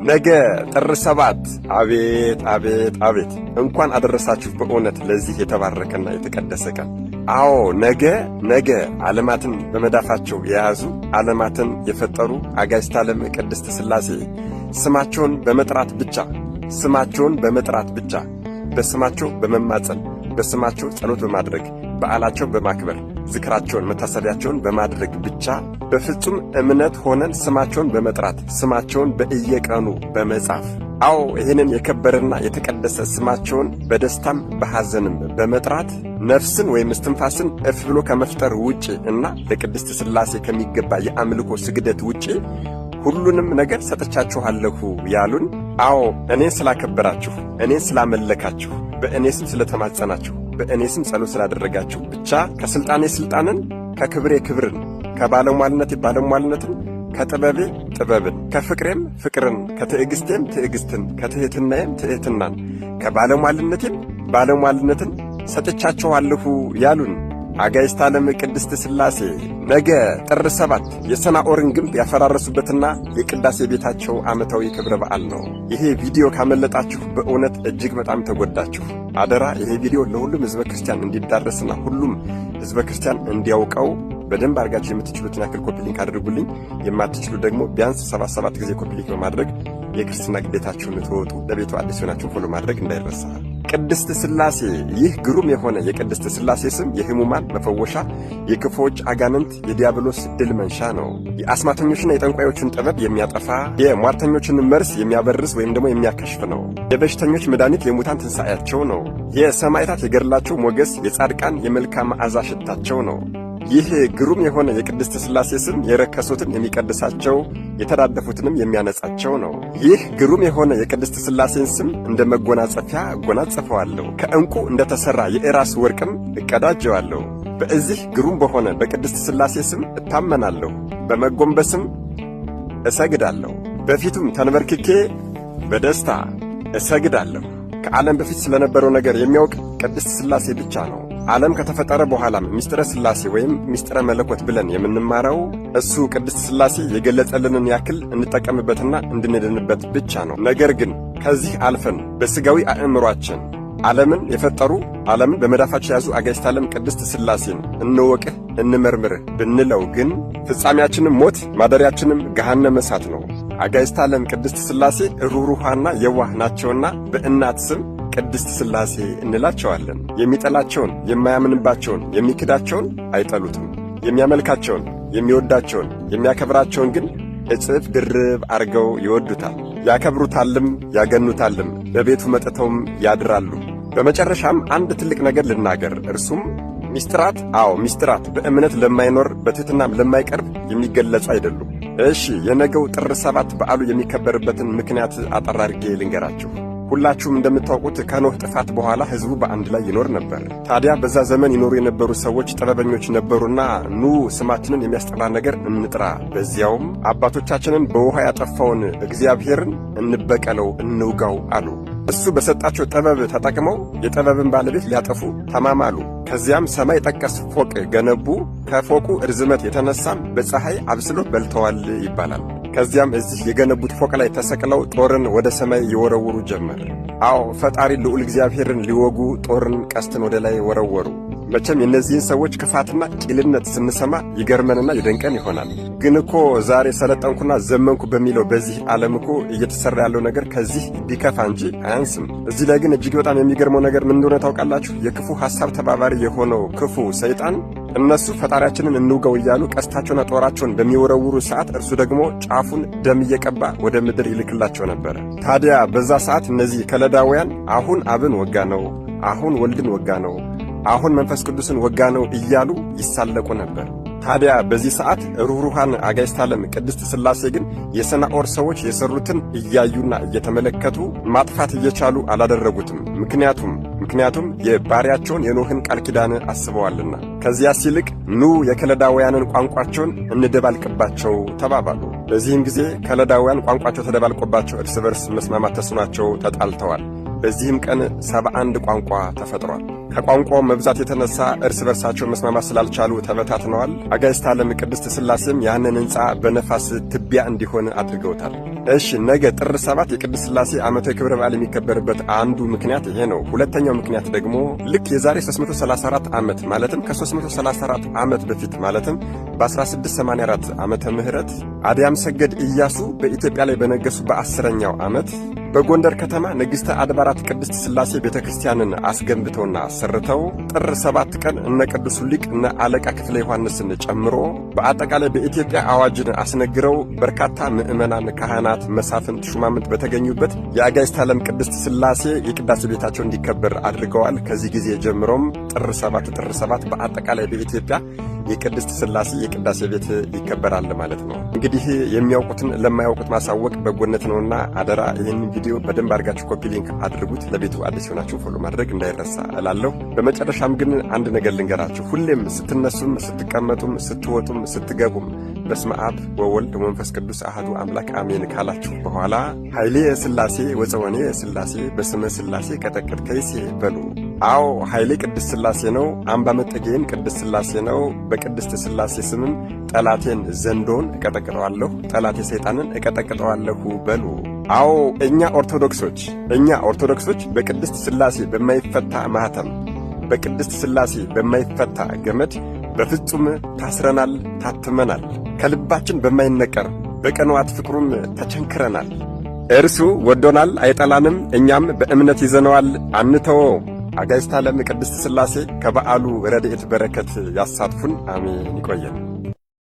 ነገ ጥር 7 አቤት አቤት አቤት! እንኳን አደረሳችሁ በእውነት ለዚህ የተባረከና የተቀደሰ ቀን። አዎ ነገ ዓለማትን በመዳፋቸው የያዙ ዓለማትን የፈጠሩ አጋዕዝተ ዓለም ቅድስት ሥላሴ ስማቸውን በመጥራት ብቻ በስማቸው በመማፀን በስማቸው ጸሎት በማድረግ በዓላቸው በማክበር ዝክራቸውን መታሰቢያቸውን በማድረግ ብቻ በፍጹም እምነት ሆነን ስማቸውን በመጥራት ስማቸውን በየቀኑ በመጻፍ አዎ ይህንን የከበረና የተቀደሰ ስማቸውን በደስታም በሐዘንም በመጥራት ነፍስን ወይም እስትንፋስን እፍ ብሎ ከመፍጠር ውጪ እና ለቅድስት ሥላሴ ከሚገባ የአምልኮ ስግደት ውጪ ሁሉንም ነገር ሰጥቻችኋለሁ ያሉን። አዎ እኔን ስላከበራችሁ፣ እኔን ስላመለካችሁ፣ በእኔ ስም ስለተማጸናችሁ፣ በእኔ ስም ጸሎት ስላደረጋችሁ ብቻ ከስልጣኔ ስልጣንን፣ ከክብሬ ክብርን፣ ከባለሟልነቴ ባለሟልነትን፣ ከጥበቤ ጥበብን፣ ከፍቅሬም ፍቅርን፣ ከትዕግስቴም ትዕግስትን፣ ከትሕትናዬም ትሕትናን፣ ከባለሟልነቴም ባለሟልነትን ሰጥቻችኋለሁ ያሉን አጋዕዝተ ዓለም ቅድስት ሥላሴ ነገ ጥር 7 የሰናዖርን ግንብ ያፈራረሱበትና የቅዳሴ ቤታቸው ዓመታዊ ክብረ በዓል ነው። ይሄ ቪዲዮ ካመለጣችሁ በእውነት እጅግ በጣም ተጎዳችሁ። አደራ ይሄ ቪዲዮ ለሁሉም ሕዝበ ክርስቲያን እንዲዳረስና ሁሉም ሕዝበ ክርስቲያን እንዲያውቀው በደንብ አድርጋችሁ የምትችሉትን ያክል ኮፒ ሊንክ አድርጉልኝ። የማትችሉ ደግሞ ቢያንስ 77 ጊዜ ኮፒ ሊንክ በማድረግ የክርስትና ግዴታችሁን ተወጡ። ለቤቱ አዲስ ሆናችሁ ፎሎ ማድረግ እንዳይረሳ። ቅድስት ሥላሴ ይህ ግሩም የሆነ የቅድስት ሥላሴ ስም የሕሙማን መፈወሻ፣ የክፉዎች አጋንንት የዲያብሎስ ድል መንሻ ነው። የአስማተኞችና የጠንቋዮችን ጥበብ የሚያጠፋ፣ የሟርተኞችን መርስ የሚያበርስ ወይም ደግሞ የሚያከሽፍ ነው። የበሽተኞች መድኃኒት፣ የሙታን ትንሣኤያቸው ነው። የሰማዕታት የገድላቸው ሞገስ፣ የጻድቃን የመልካም መዓዛ ሽታቸው ነው። ይህ ግሩም የሆነ የቅድስት ሥላሴ ስም የረከሱትን የሚቀድሳቸው የተዳደፉትንም የሚያነጻቸው ነው። ይህ ግሩም የሆነ የቅድስት ሥላሴን ስም እንደ መጎናጸፊያ እጎናጸፈዋለሁ፣ ከዕንቁ እንደተሠራ የእራስ ወርቅም እቀዳጀዋለሁ። በዚህ ግሩም በሆነ በቅድስት ሥላሴ ስም እታመናለሁ፣ በመጎንበስም እሰግዳለሁ፣ በፊቱም ተንበርክኬ በደስታ እሰግዳለሁ። ከዓለም በፊት ስለነበረው ነገር የሚያውቅ ቅድስት ሥላሴ ብቻ ነው። ዓለም ከተፈጠረ በኋላም ምስጢረ ሥላሴ ወይም ምስጢረ መለኮት ብለን የምንማረው እሱ ቅድስት ሥላሴ የገለጸልንን ያክል እንጠቀምበትና እንድንድንበት ብቻ ነው። ነገር ግን ከዚህ አልፈን በሥጋዊ አእምሯችን ዓለምን የፈጠሩ ዓለምን በመዳፋቸው የያዙ አጋዕዝተ ዓለም ቅድስት ሥላሴን እንወቅህ እንመርምርህ ብንለው ግን ፍጻሜያችንም ሞት ማደሪያችንም ገሃነመ እሳት ነው። አጋዕዝተ ዓለም ቅድስት ሥላሴ ሩህሩሃና የዋህ ናቸውና በእናት ስም ቅድስት ሥላሴ እንላቸዋለን። የሚጠላቸውን፣ የማያምንባቸውን፣ የሚክዳቸውን አይጠሉትም። የሚያመልካቸውን፣ የሚወዳቸውን፣ የሚያከብራቸውን ግን እጥፍ ድርብ አርገው ይወዱታል። ያከብሩታልም ያገኑታልም፣ በቤቱ መጥተውም ያድራሉ። በመጨረሻም አንድ ትልቅ ነገር ልናገር። እርሱም ምስጢራት በእምነት ለማይኖር በትሕትናም ለማይቀርብ የሚገለጹ አይደሉም። እሺ የነገው ጥር 7 በዓሉ የሚከበርበትን ምክንያት አጠር አድርጌ ልንገራችሁ። ሁላችሁም እንደምታውቁት ከኖህ ጥፋት በኋላ ሕዝቡ በአንድ ላይ ይኖር ነበር። ታዲያ በዛ ዘመን ይኖሩ የነበሩ ሰዎች ጥበበኞች ነበሩና ኑ ስማችንን የሚያስጠራ ነገር እንጥራ፣ በዚያውም አባቶቻችንን በውሃ ያጠፋውን እግዚአብሔርን እንበቀለው፣ እንውጋው አሉ። እሱ በሰጣቸው ጥበብ ተጠቅመው የጥበብን ባለቤት ሊያጠፉ ተማማሉ። ከዚያም ሰማይ ጠቀስ ፎቅ ገነቡ። ከፎቁ ርዝመት የተነሳም በፀሐይ አብስሎ በልተዋል ይባላል። ከዚያም እዚህ የገነቡት ፎቅ ላይ ተሰቅለው ጦርን ወደ ሰማይ ይወረውሩ ጀመር። አዎ ፈጣሪ ልዑል እግዚአብሔርን ሊወጉ ጦርን፣ ቀስትን ወደ ላይ ወረወሩ። መቼም የእነዚህን ሰዎች ክፋትና ቂልነት ስንሰማ ይገርመንና ይደንቀን ይሆናል። ግን እኮ ዛሬ ሰለጠንኩና ዘመንኩ በሚለው በዚህ ዓለም እኮ እየተሰራ ያለው ነገር ከዚህ ቢከፋ እንጂ አያንስም። እዚህ ላይ ግን እጅግ በጣም የሚገርመው ነገር ምን እንደሆነ ታውቃላችሁ? የክፉ ሐሳብ ተባባሪ የሆነው ክፉ ሰይጣን እነሱ ፈጣሪያችንን እንውጋው እያሉ ቀስታቸውና ጦራቸውን በሚወረውሩ ሰዓት እርሱ ደግሞ ጫፉን ደም እየቀባ ወደ ምድር ይልክላቸው ነበር። ታዲያ በዛ ሰዓት እነዚህ ከለዳውያን አሁን አብን ወጋ ነው፣ አሁን ወልድን ወጋ ነው፣ አሁን መንፈስ ቅዱስን ወጋ ነው እያሉ ይሳለቁ ነበር። ታዲያ በዚህ ሰዓት ሩህሩሃን አጋዕዝተ ዓለም ቅድስት ሥላሴ ግን የሰናዖር ሰዎች የሰሩትን እያዩና እየተመለከቱ ማጥፋት እየቻሉ አላደረጉትም። ምክንያቱም የባሪያቸውን የኖህን ቃል ኪዳን አስበዋልና። ከዚያስ ይልቅ ኑ የከለዳውያንን ቋንቋቸውን እንደባልቅባቸው ተባባሉ። በዚህም ጊዜ ከለዳውያን ቋንቋቸው ተደባልቆባቸው እርስ በርስ መስማማት ተስኗቸው ተጣልተዋል። በዚህም ቀን 71 ቋንቋ ተፈጥሯል። ከቋንቋው መብዛት የተነሳ እርስ በርሳቸው መስማማት ስላልቻሉ ተበታትነዋል። አጋዕዝተ ዓለም ቅድስት ሥላሴም ያንን ሕንፃ በነፋስ ትቢያ እንዲሆን አድርገውታል። እሺ፣ ነገ ጥር 7 የቅድስት ሥላሴ ዓመታዊ ክብረ በዓል የሚከበርበት አንዱ ምክንያት ይሄ ነው። ሁለተኛው ምክንያት ደግሞ ልክ የዛሬ 334 ዓመት ማለትም ከ334 ዓመት በፊት ማለትም በ1684 ዓመተ ምህረት አድያም ሰገድ ኢያሱ በኢትዮጵያ ላይ በነገሱ በ10ኛው ዓመት በጎንደር ከተማ ንግሥተ አድባራት ቅድስት ሥላሴ ቤተ ክርስቲያንን አስገንብተውና አሰርተው ጥር 7 ቀን እነ ቅዱሱ ሊቅ እነ አለቃ ክፍለ ዮሐንስን ጨምሮ በአጠቃላይ በኢትዮጵያ አዋጅን አስነግረው በርካታ ምዕመናን፣ ካህናት፣ መሳፍንት፣ ሹማምንት በተገኙበት የአጋዕዝተ ዓለም ቅድስት ሥላሴ የቅዳሴ ቤታቸው እንዲከበር አድርገዋል። ከዚህ ጊዜ ጀምሮም ጥር 7 በአጠቃላይ በኢትዮጵያ የቅድስት ሥላሴ የቅዳሴ ቤት ይከበራል ማለት ነው። እንግዲህ የሚያውቁትን ለማያውቁት ማሳወቅ በጎነት ነውና አደራ ይህን ቪዲዮ በደንብ አድርጋችሁ ኮፒ ሊንክ አድርጉት። ለቤቱ አዲስ ሆናችሁ ፎሎ ማድረግ እንዳይረሳ እላለሁ። በመጨረሻም ግን አንድ ነገር ልንገራችሁ። ሁሌም ስትነሱም፣ ስትቀመጡም፣ ስትወጡም፣ ስትገቡም በስመ አብ ወወልድ ወመንፈስ ቅዱስ አሐዱ አምላክ አሜን ካላችሁ በኋላ ኃይሌ ሥላሴ ወፀወኔ ሥላሴ በስመ ሥላሴ ቀጠቅጥ ከይሴ በሉ። አዎ ኃይሌ ቅድስት ሥላሴ ነው። አምባ መጠጊያዬም ቅድስት ሥላሴ ነው። በቅድስት ሥላሴ ስምም ጠላቴን ዘንዶን እቀጠቅጠዋለሁ፣ ጠላቴ ሰይጣንን እቀጠቅጠዋለሁ በሉ። አዎ እኛ ኦርቶዶክሶች በቅድስት ሥላሴ በማይፈታ ማኅተም፣ በቅድስት ሥላሴ በማይፈታ ገመድ በፍጹም ታስረናል፣ ታትመናል። ከልባችን በማይነቀር በቅንዋት ፍቅሩም ተቸንክረናል። እርሱ ወዶናል፣ አይጠላንም። እኛም በእምነት ይዘነዋል፣ አንተወው። አጋዕዝተ ዓለም ቅድስት ሥላሴ ከበዓሉ ረድኤት በረከት ያሳትፉን። አሜን። ይቆየን።